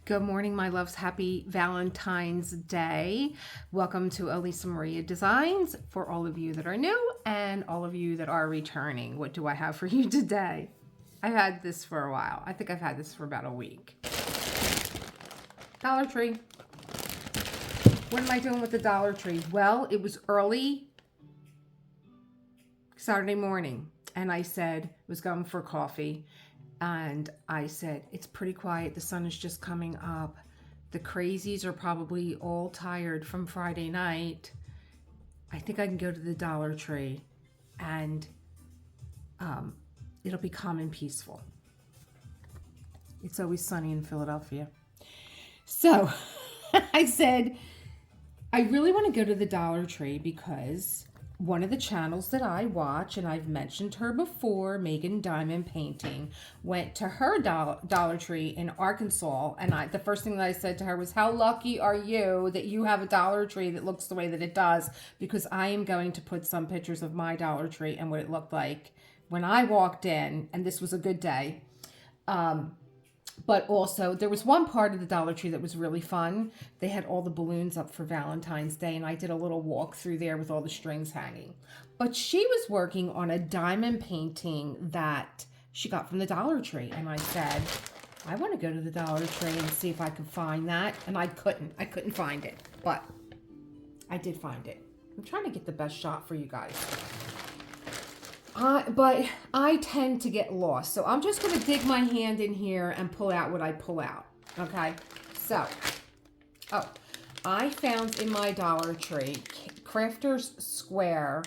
Good morning, my loves. Happy Valentine's Day. Welcome to Elisa Maria Designs for all of you that are new and all of you that are returning. What do I have for you today? I've had this for a while. I think I've had this for about a week. Dollar Tree. What am I doing with the Dollar Tree? Well, it was early Saturday morning and I said, was going for coffee. And I said, it's pretty quiet. The sun is just coming up. The crazies are probably all tired from Friday night. I think I can go to the Dollar Tree and it'll be calm and peaceful. It's always sunny in Philadelphia. So I said, I really want to go to the Dollar Tree because one of the channels that I watch, and I've mentioned her before, Megan Diamond Painting, went to her Dollar Tree in Arkansas, and the first thing that I said to her was, how lucky are you that you have a Dollar Tree that looks the way that it does, because I am going to put some pictures of my Dollar Tree and what it looked like when I walked in, and this was a good day. But also, there was one part of the Dollar Tree that was really fun. They had all the balloons up for Valentine's Day, and I did a little walk through there with all the strings hanging. But she was working on a diamond painting that she got from the Dollar Tree, and I said, I want to go to the Dollar Tree and see if I could find that. And I couldn't find it, but I did find it. I'm trying to get the best shot for you guys. But I tend to get lost. So I'm just going to dig my hand in here and pull out what I pull out. Okay. So, I found in my Dollar Tree Crafter's Square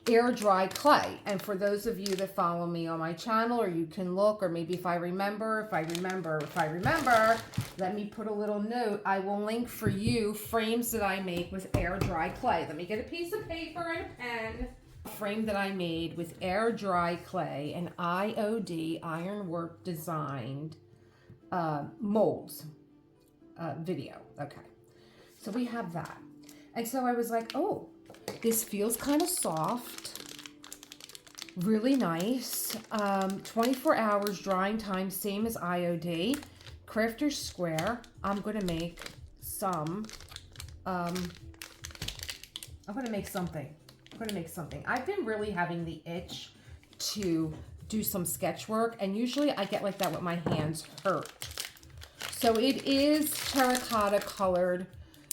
air dry clay. And for those of you that follow me on my channel, or you can look, or maybe if I remember, let me put a little note. I will link for you frames that I make with air dry clay. Let me get a piece of paper and a pen. Frame that I made with air dry clay and IOD ironwork designed molds video. Okay, so we have that, and so I was like, oh, this feels kind of soft, really nice. 24 hours drying time, same as IOD. Crafter's Square. I'm gonna make some. I'm gonna make something. I've been really having the itch to do some sketch work, and usually I get like that when my hands hurt. So it is terracotta colored,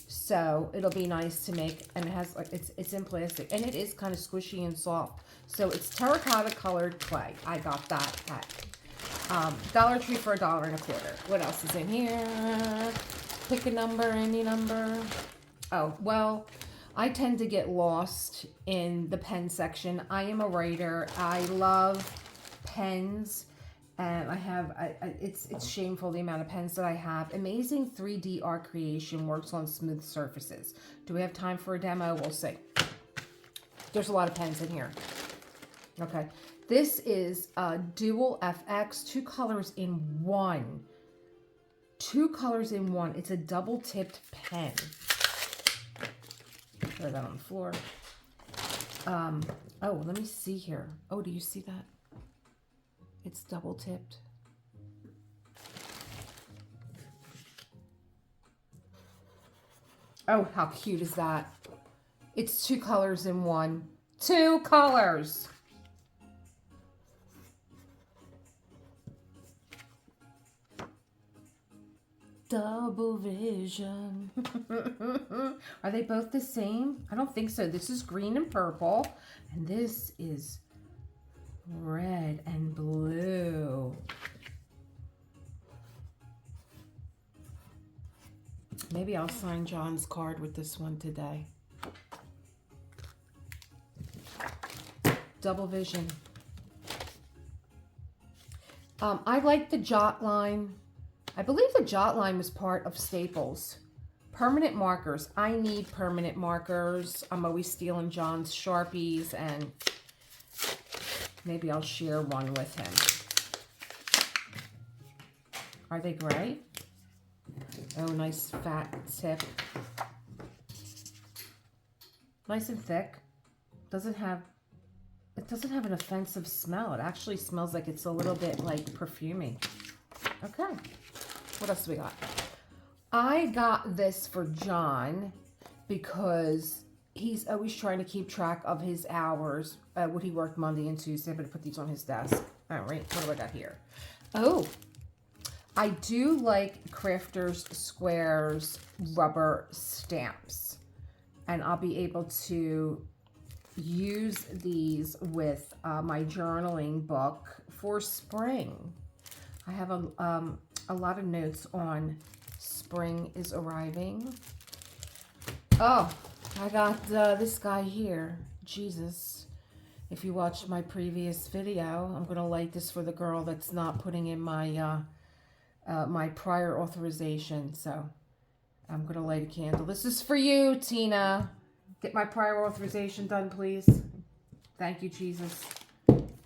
so it'll be nice to make, and it has like it's in plastic, and it is kind of squishy and soft. So it's terracotta colored clay. I got that at Dollar Tree for $1.25. What else is in here? Pick a number, any number. Oh, well, I tend to get lost in the pen section. I am a writer. I love pens, and I have, it's shameful the amount of pens that I have. Amazing 3D art creation works on smooth surfaces. Do we have time for a demo? We'll see. There's a lot of pens in here. Okay. This is a Dual FX, 2 colors in one. 2 colors in one. It's a double-tipped pen. Throw that on the floor. Oh, let me see here. Oh, do you see that? It's double tipped. Oh, how cute is that? It's 2 colors in one. 2 colors. Double vision. Are they both the same? I don't think so. This is green and purple, and this is red and blue. Maybe I'll sign John's card with this one today. Double vision. I like the jot line. I believe the jot line was part of Staples. Permanent markers. I need permanent markers. I'm always stealing John's Sharpies, and maybe I'll share one with him. Are they gray? Oh, nice fat tip. Nice and thick. It doesn't have an offensive smell. It actually smells like it's a little bit like perfumey. Okay. What else do we got? I got this for John because he's always trying to keep track of his hours, what he worked Monday and Tuesday. I'm going to put these on his desk. All right, what do I got here? Oh, I do like Crafters Squares rubber stamps. And I'll be able to use these with my journaling book for spring. I have a lot of notes on spring is arriving. Oh, I got this guy here. Jesus. If you watched my previous video, I'm going to light this for the girl that's not putting in my my prior authorization. So I'm going to light a candle. This is for you, Tina. Get my prior authorization done, please. Thank you, Jesus.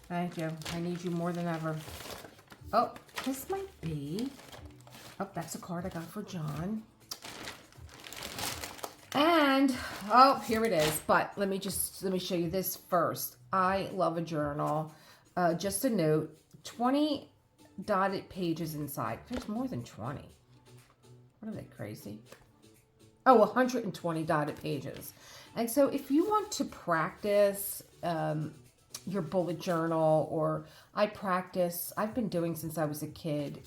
Thank you. I need you more than ever. Oh, this might be... Oh, that's a card I got for John. And, oh, here it is. But let me show you this first. I love a journal. Just a note, 20 dotted pages inside. There's more than 20. What are they, crazy? Oh, 120 dotted pages. And so if you want to practice your bullet journal, or I've been doing since I was a kid,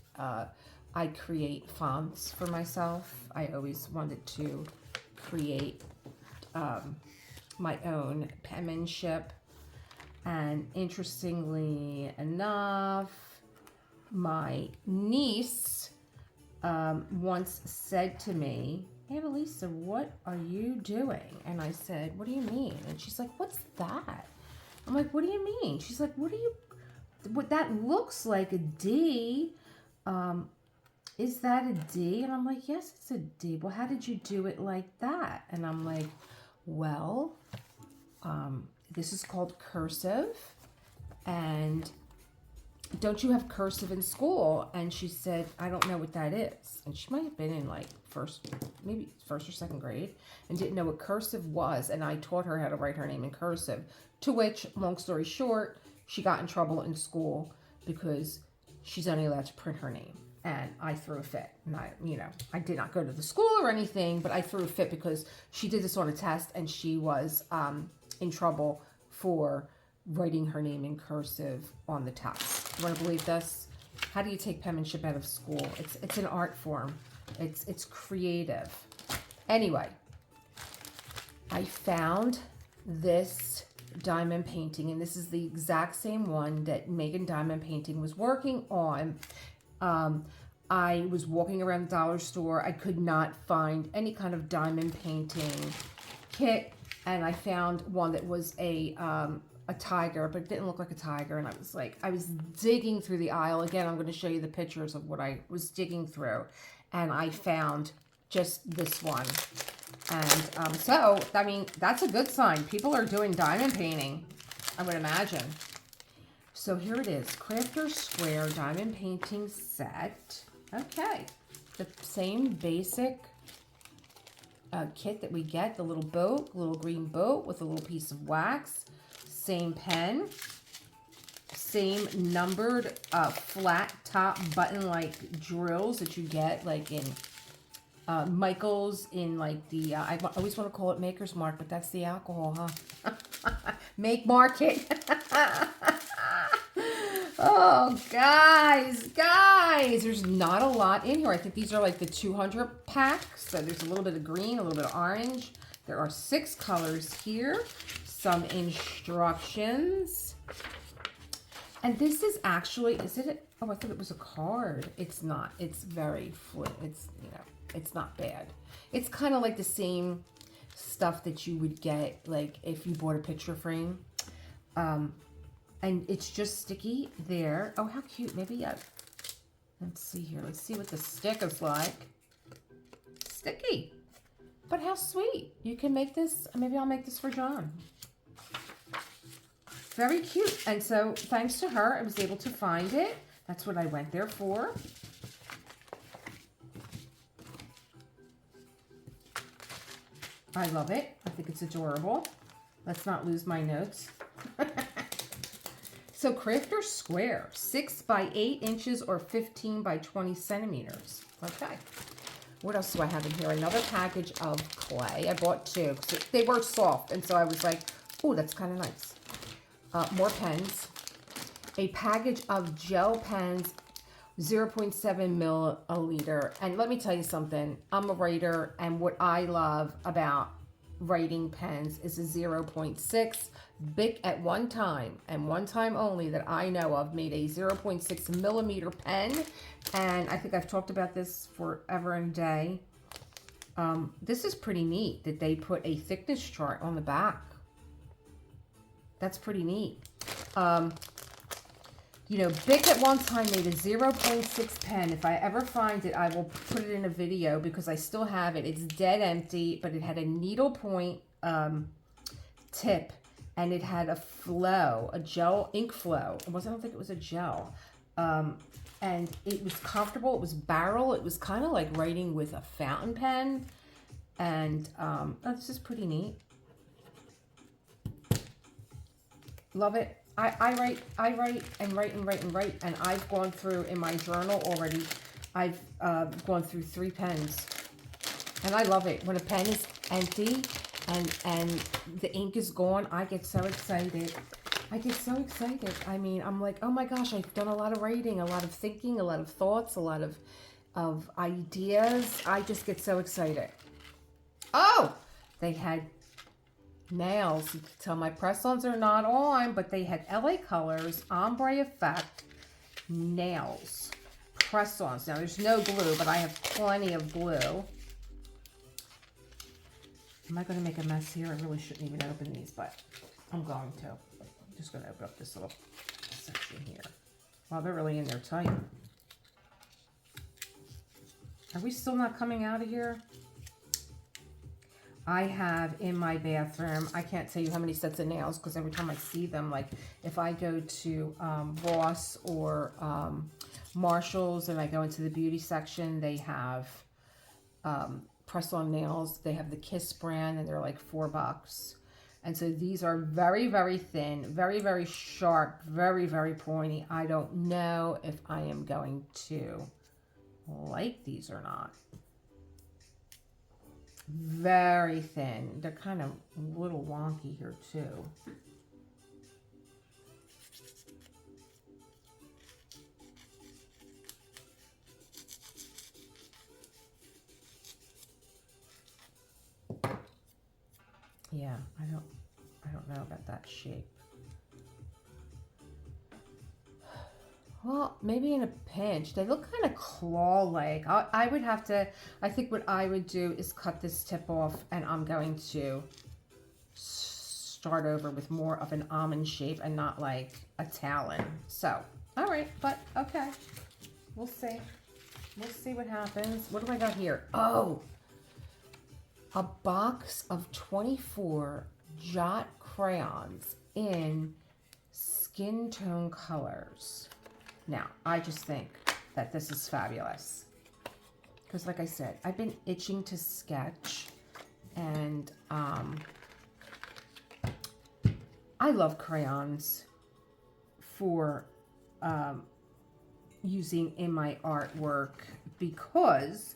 I create fonts for myself. I always wanted to create my own penmanship. And interestingly enough, my niece once said to me, "Annalisa, what are you doing?" And I said, "What do you mean?" And she's like, "What's that?" I'm like, "What do you mean?" She's like, what that looks like a D. Is that a D? And I'm like, "Yes, it's a D." "Well, how did you do it like that?" And I'm like, "Well, this is called cursive. And don't you have cursive in school?" And she said, "I don't know what that is." And she might have been in like maybe first or second grade, and didn't know what cursive was. And I taught her how to write her name in cursive, to which, long story short, she got in trouble in school because she's only allowed to print her name. And I threw a fit. And I did not go to the school or anything, but I threw a fit because she did this on a test and she was in trouble for writing her name in cursive on the test. You want to believe this? How do you take penmanship out of school? It's an art form. It's creative. Anyway, I found this diamond painting, and this is the exact same one that Megan Diamond Painting was working on. I was walking around the dollar store. I could not find any kind of diamond painting kit, and I found one that was a tiger, but it didn't look like a tiger. And I was digging through the aisle. Again, I'm going to show you the pictures of what I was digging through, and I found just this one. And so, I mean, that's a good sign. People are doing diamond painting, I would imagine. So here it is, Crafter Square Diamond Painting Set. Okay, the same basic kit that we get, the little boat, little green boat with a little piece of wax, same pen, same numbered flat top button-like drills that you get like in Michael's, in like the, I always want to call it Maker's Mark, but that's the alcohol, huh? Make Market. Oh, guys, there's not a lot in here. I think these are like the 200 packs. So there's a little bit of green, a little bit of orange. There are 6 colors here, some instructions. And this is actually, oh, I thought it was a card. It's not. It's very fluid. It's not bad. It's kind of like the same stuff that you would get like if you bought a picture frame. And it's just sticky there. Oh, how cute. Maybe, let's see here. Let's see what the stick is like. Sticky. But how sweet. You can make this. Maybe I'll make this for John. Very cute. And so, thanks to her, I was able to find it. That's what I went there for. I love it. I think it's adorable. Let's not lose my notes. So Crafter Square, 6 by 8 inches or 15 by 20 centimeters. Okay. What else do I have in here? Another package of clay. I bought 2 because they were soft. And so I was like, oh, that's kind of nice. More pens. A package of gel pens, 0.7 milliliter. And let me tell you something. I'm a writer, and what I love about writing pens is a 0.6. Bic at one time, and one time only that I know of, made a 0.6 millimeter pen. And I think I've talked about this forever and a day. This is pretty neat that they put a thickness chart on the back. That's pretty neat. You know, Bic at one time made a 0.6 pen. If I ever find it, I will put it in a video because I still have it. It's dead empty, but it had a needle point tip, and it had a flow, a gel ink flow. I don't think it was a gel. And it was comfortable. It was barrel. It was kind of like writing with a fountain pen. And this is pretty neat. Love it. I write and write, and I've gone through in my journal already. I've gone through 3 pens, and I love it. When a pen is empty and the ink is gone, I get so excited. I get so excited. I mean, I'm like, oh my gosh, I've done a lot of writing, a lot of thinking, a lot of thoughts, a lot of ideas. I just get so excited. Oh, they had nails. You can tell my press-ons are not on, but they had LA Colors Ombre Effect nails. Press-ons. Now, there's no glue, but I have plenty of glue. Am I going to make a mess here? I really shouldn't even open these, but I'm going to. I'm just going to open up this little section here. Wow, they're really in there tight. Are we still not coming out of here? I have in my bathroom, I can't tell you how many sets of nails because every time I see them, like if I go to Ross or Marshall's and I go into the beauty section, they have press-on nails. They have the Kiss brand, and they're like $4. And so these are very, very thin, very, very sharp, very, very pointy. I don't know if I am going to like these or not. Very thin. They're kind of a little wonky here too. Yeah, I don't know about that shape. Well, maybe in a pinch. They look kind of claw-like. I would have to, I think what I would do is cut this tip off, and I'm going to start over with more of an almond shape and not like a talon. So, all right, but okay. We'll see. We'll see what happens. What do I got here? Oh, a box of 24 Jot crayons in skin tone colors. Now, I just think that this is fabulous. Because like I said, I've been itching to sketch. And I love crayons for using in my artwork because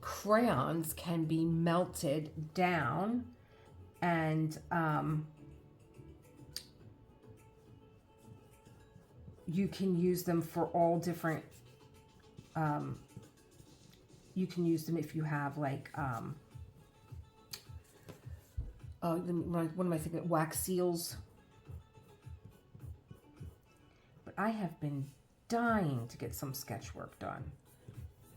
crayons can be melted down and you can use them for all different, you can use them if you have like, what am I thinking? Wax seals. But I have been dying to get some sketch work done.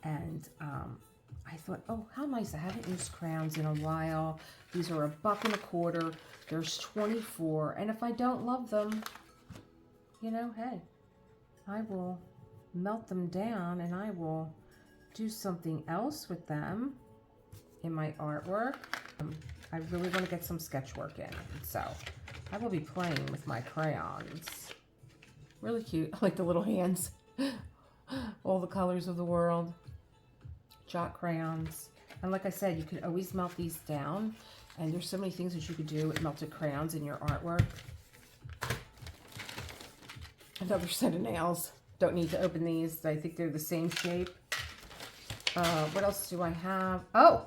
And I thought, oh, how nice. I haven't used crayons in a while. These are $1.25. There's 24. And if I don't love them, you know, hey, I will melt them down and I will do something else with them in my artwork. I really want to get some sketch work in. So I will be playing with my crayons. Really cute. I like the little hands. All the colors of the world. Jot crayons. And like I said, you can always melt these down. And there's so many things that you could do with melted crayons in your artwork. Another set of nails. Don't need to open these. I think they're the same shape. What else do I have? Oh,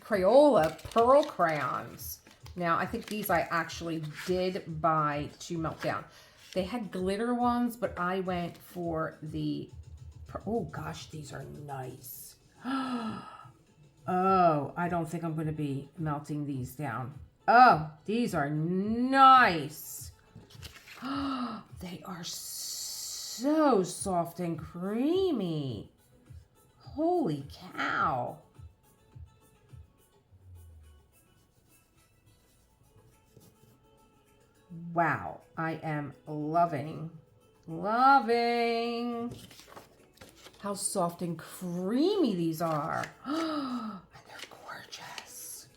Crayola Pearl Crayons. Now, I think these I actually did buy to melt down. They had glitter ones, but I went for the... Oh, gosh, these are nice. Oh, I don't think I'm going to be melting these down. Oh, these are nice. They are so soft and creamy. Holy cow. Wow, I am loving how soft and creamy these are. And they're gorgeous.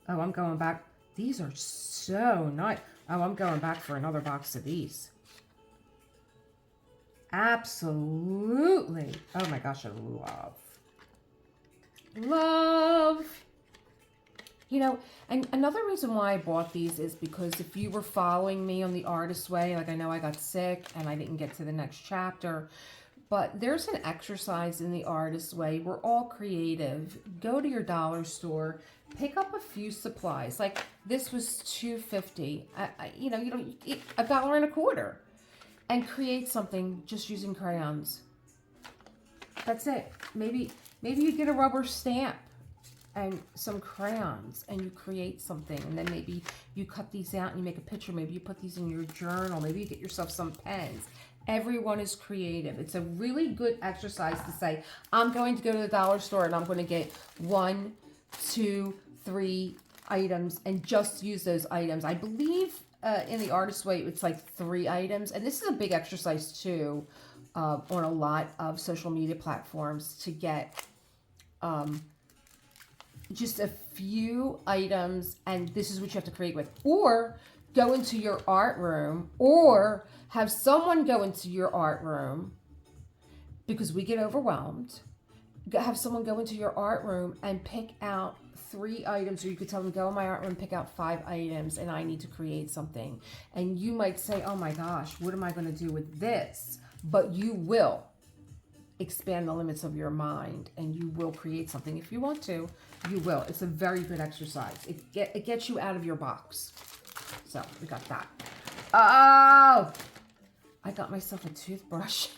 Oh, I'm going back. These are so nice. Oh, I'm going back for another box of these. Absolutely. Oh my gosh, I love. You know, and another reason why I bought these is because if you were following me on the Artist Way, like I know I got sick and I didn't get to the next chapter, but there's an exercise in the Artist Way. We're all creative. Go to your dollar store, pick up a few supplies. Like this was $2.50. You know, $1.25, and create something just using crayons. That's it. Maybe you get a rubber stamp and some crayons and you create something, and then maybe you cut these out and you make a picture. Maybe you put these in your journal. Maybe you get yourself some pens. Everyone is creative. It's a really good exercise to say, I'm going to go to the dollar store and I'm going to get 1, 2, 3 items and just use those items. I believe in the Artist Way it's like 3 items, and this is a big exercise too on a lot of social media platforms to get just a few items, and this is what you have to create with. Or go into your art room, or have someone go into your art room, because we get overwhelmed. Have someone go into your art room and pick out 3 items, or you could tell them, go in my art room, pick out 5 items, and I need to create something. And you might say, oh my gosh, what am I going to do with this? But you will expand the limits of your mind, and you will create something. If you want to, you will. It's a very good exercise. It gets you out of your box. So we got that. Oh, I got myself a toothbrush,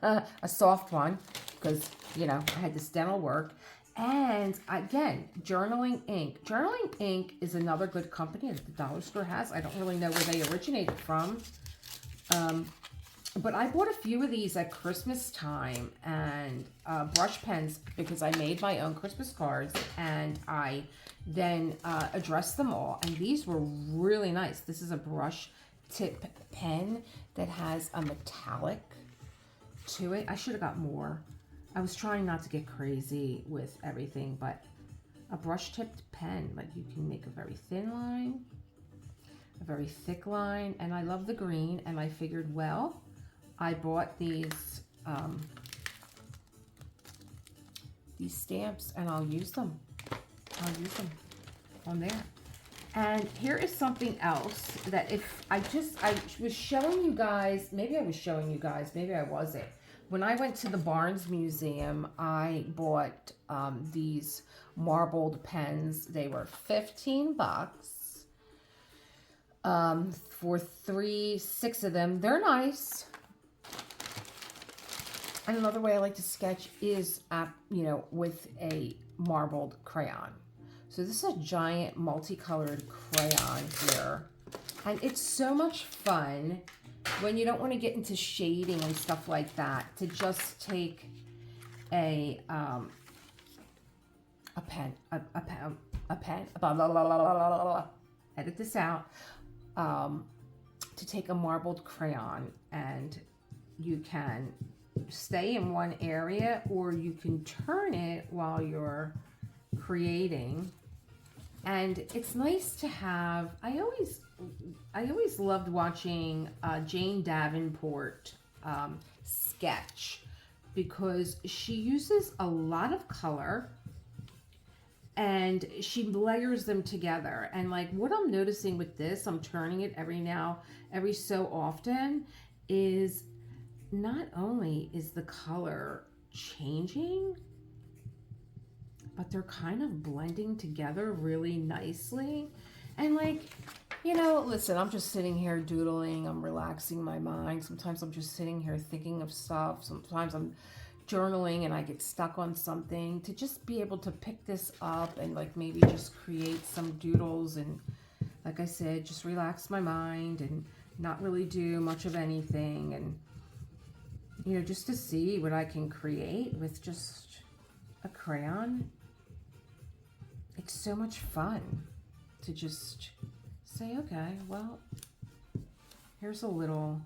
a soft one, because you know I had this dental work. And again, Journaling Ink. Journaling Ink is another good company that the dollar store has. I don't really know where they originated from. But I bought a few of these at Christmas time, and brush pens, because I made my own Christmas cards, and I then addressed them all. And these were really nice. This is a brush tip pen that has a metallic to it. I should have got more. I was trying not to get crazy with everything, but a brush tipped pen, like you can make a very thin line, a very thick line, and I love the green, and I figured, well, I bought these stamps, and I'll use them. I'll use them on there. And here is something else that I was showing you guys, maybe I was showing you guys, maybe I wasn't. When I went to the Barnes Museum, I bought these marbled pens. They were 15 bucks for 6 of them. They're nice. And another way I like to sketch is, with a marbled crayon. So this is a giant multicolored crayon here. And it's so much fun when you don't want to get into shading and stuff like that, to just take a pen, blah, blah, blah, blah, blah, edit this out, to take a marbled crayon, and you can stay in one area, or you can turn it while you're creating. And it's nice to have, I always loved watching Jane Davenport sketch, because she uses a lot of color and she layers them together. And like what I'm noticing with this, I'm turning it every so often, is not only is the color changing, but they're kind of blending together really nicely. And like, you know, listen, I'm just sitting here doodling, I'm relaxing my mind. Sometimes I'm just sitting here thinking of stuff. Sometimes I'm journaling and I get stuck on something. To just be able to pick this up and like maybe just create some doodles and, like I said, just relax my mind and not really do much of anything, and you know, just to see what I can create with just a crayon. It's so much fun to just say, okay, well, here's a little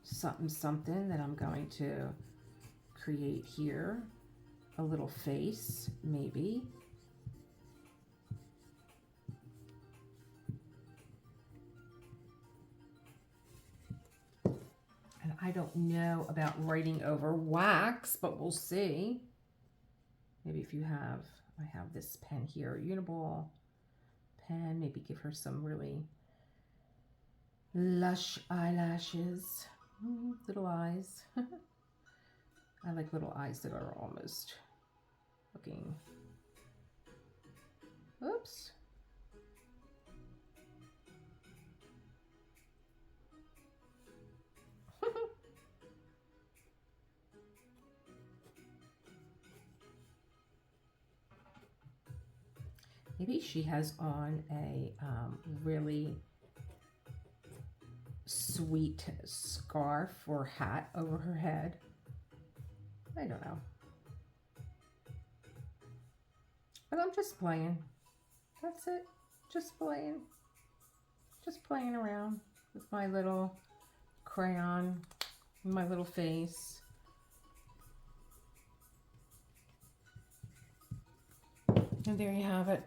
something something that I'm going to create here. A little face, maybe. And I don't know about writing over wax, but we'll see. Maybe if you have, I have this pen here, Uniball pen, maybe give her some really lush eyelashes, little eyes. I like little eyes that are almost looking, oops. Maybe she has on a really sweet scarf or hat over her head. I don't know. But I'm just playing. That's it. Just playing. Just playing around with my little crayon, my little face. And there you have it.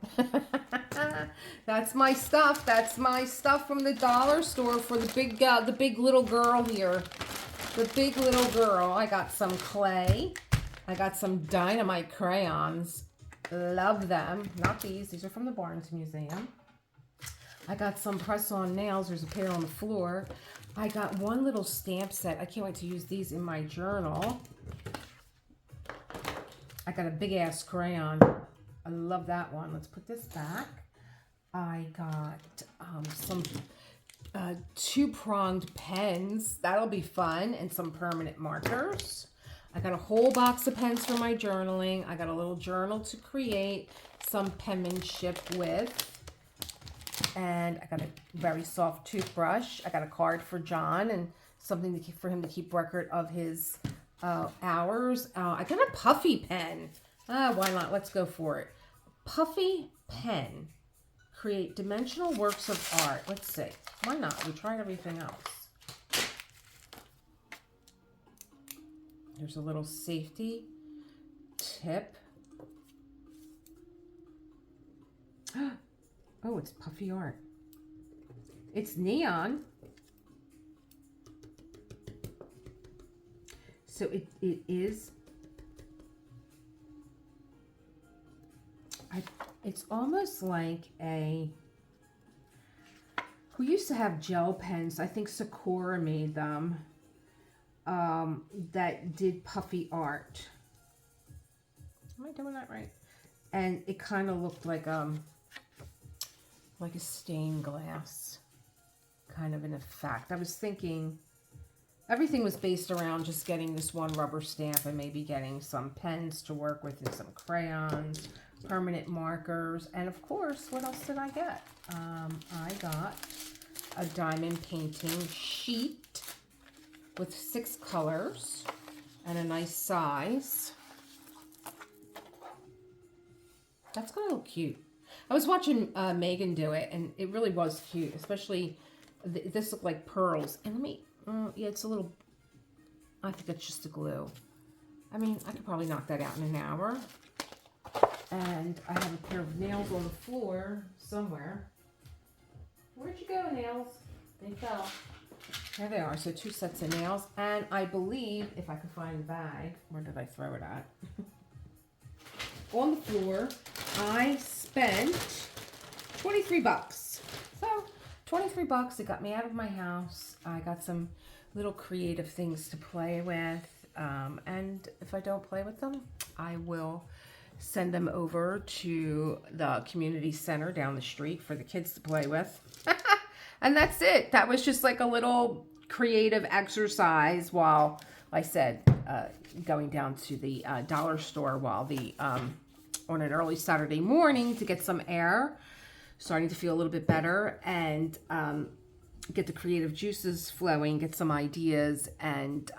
That's my stuff. That's my stuff from the dollar store for the big little girl here. The big little girl. I got some clay. I got some dynamite crayons. Love them. Not these. These are from the Barnes Museum. I got some press-on nails. There's a pair on the floor. I got one little stamp set. I can't wait to use these in my journal. I got a big-ass crayon. I love that one. Let's put this back. I got some two-pronged pens. That'll be fun. And some permanent markers. I got a whole box of pens for my journaling. I got a little journal to create some penmanship with. And I got a very soft toothbrush. I got a card for John and something to keep, for him to keep record of his hours. I got a puffy pen. Why not? Let's go for it. Puffy pen. Create dimensional works of art. Let's see. Why not? We tried everything else. There's a little safety tip. Oh, it's puffy art. It's neon. So it is. It's almost like a. We used to have gel pens. I think Sakura made them. That did puffy art. Am I doing that right? And it kind of looked like a stained glass kind of an effect. I was thinking everything was based around just getting this one rubber stamp and maybe getting some pens to work with and some crayons, permanent markers, and of course, what else did I get? I got a diamond painting sheet with 6 colors and a nice size. That's gonna look cute. I was watching Megan do it, and it really was cute, especially this looked like pearls. And let me, yeah, it's a little, I think that's just the glue. I mean, I could probably knock that out in an hour. And I have a pair of nails on the floor somewhere. Where'd you go, nails? They fell. There they are. So 2 sets of nails. And I believe, if I could find the bag, where did I throw it at? On the floor, I spent 23 bucks. So 23 bucks, it got me out of my house. I got some little creative things to play with. And if I don't play with them, I will send them over to the community center down the street for the kids to play with. And that's it. That was just like a little creative exercise while I said going down to the dollar store while on an early Saturday morning to get some air, starting to feel a little bit better, and get the creative juices flowing, get some ideas, and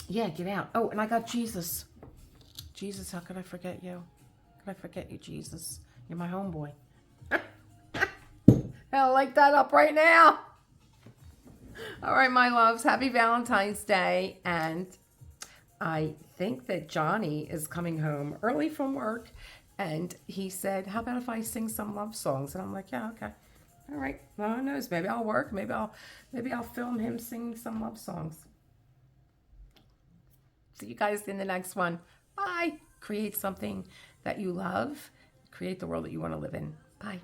yeah, get out. Oh, and I got Jesus. Jesus, how could I forget you? How could I forget you, Jesus? You're my homeboy. I'll light that up right now. All right, my loves, happy Valentine's Day. And I think that Johnny is coming home early from work, and he said, how about if I sing some love songs? And I'm like, yeah, okay. All right. Well, who knows? Maybe I'll work. Maybe I'll film him singing some love songs. See you guys in the next one. Bye. Create something that you love. Create the world that you want to live in. Bye.